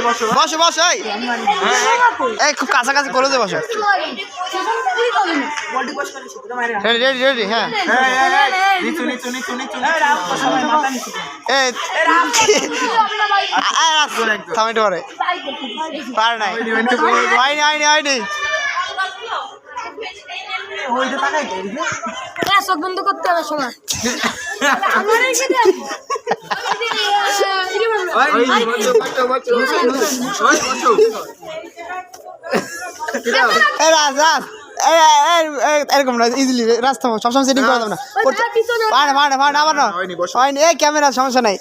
বসো বসো এই খুব কাছাকাছি করে দে বসো রেডি রেডি রেডি হ্যাঁ থামিটো পারে পার নাই হয়নি হয়নি হয়নি চোখ বন্ধ করতে হবে সময় এরকম না ইজিলি রাস্তা সবসময় সেটিং করে দেবো না আবার না হয়নি এই ক্যামেরা সমস্যা নাই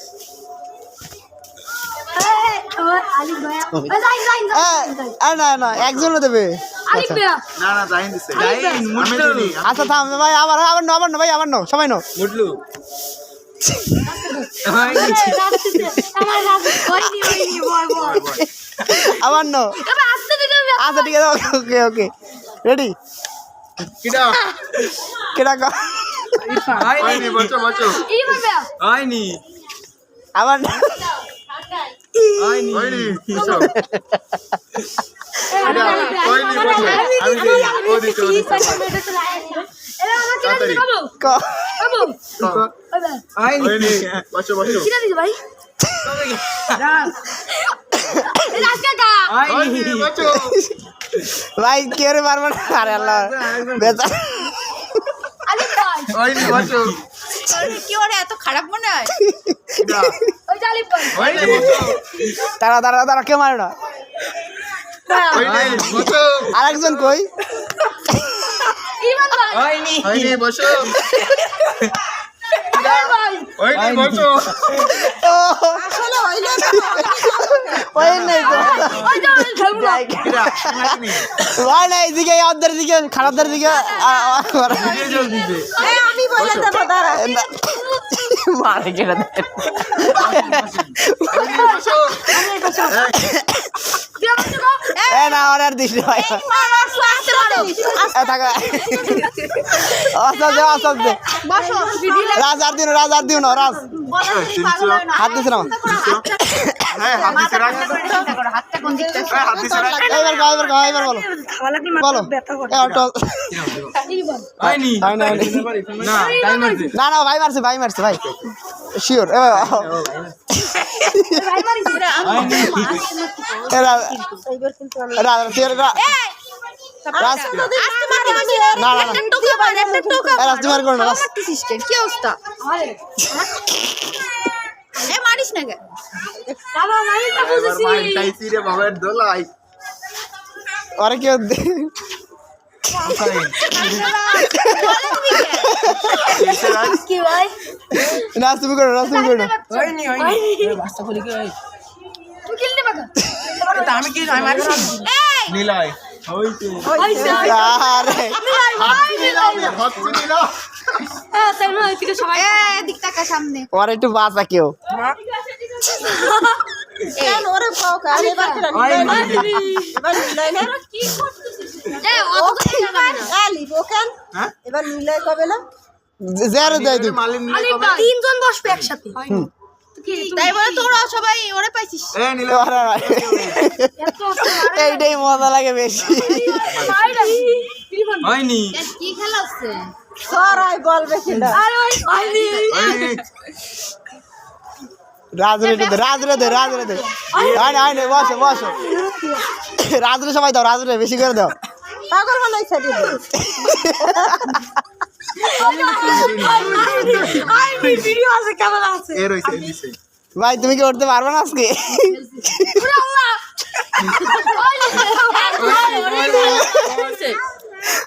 না না একজনও দেবে আচ্ছা থাম ভাই আবার আবার নো আবার নো ভাই আবার নো সবাই নো আবার নো আচ্ছা ঠিক আছে ওকে ওকে রেডি কেডা আবার ভাই কে রে পারবো না আরে আল্লাহ বেচা কি ওরে এত খারাপ মনে হয় তারা তারা তারা কে মারে না আরেকজন কই এদিকে ওদের দিকে খারাপদের দিকে মারে কেটে না অর্ডার দিস রাজ আর দিও রাজ আর দিও না রাজ হাত দিস না এবার বলো বলো না না ভাই মারছে ভাই শিওর মারিস না আরে কি নাচ তুমি করো নাচ তুমি করো সামনে ওর একটু বাঁচা কেউ এবার মিলাই কবে না তিনজন বসবে একসাথে তাই বলে তোরা সবাই ওরে পাইছিস এইটাই মজা লাগে বেশি হয়নি কি খেলা হচ্ছে সরাই বলবে কিনা রাজরে বসো বসো রাজরে সবাই দাও রাজরে বেশি করে দাও পাগল বানাইছে ভাই তুমি কি উঠতে পারবে না আজকে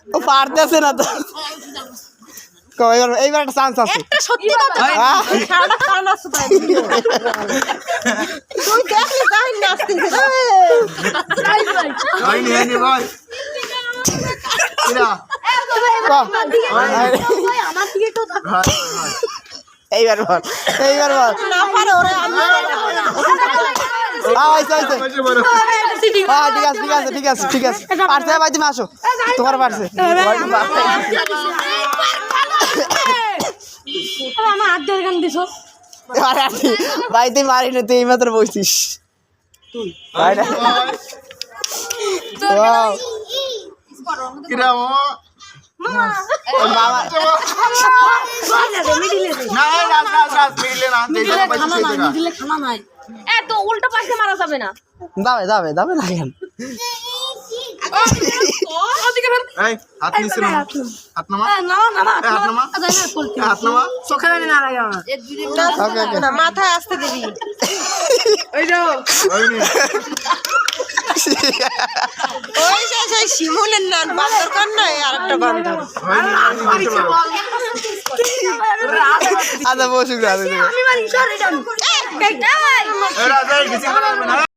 ও পারতেছে না তো এইবার একটা চান্স আছে সত্যি কথা তুই দেখলি তাই নাচতেছে এইবার বল না পারে ওরে ঠিক আছে পারছে ভাই তুমি আসো তোমার পারছে ভাই তুই মারি না তুই এই মাত্র বসছিস ভাই না Wow. কিরা ও ওর বাবা না রাজ মিলে না যেটা পাইছে সেটা দিলে খানা নাই এ তো উল্টো পাশে মারা যাবে না দাবে লাগেন এই হাত নিছে না হাত নামা না হাত নামা হাত নামা চোখে জানি না লাগে আমার এ দুই Okay. না মাথায় আসতে দিবি ওই নি ওই যে সেই শিমুলের নান বান্দর কর না আর একটা বান্দর আদা বসুক রাজ আমি মারি সর এটা রাজ এই কিছু করা যাবে না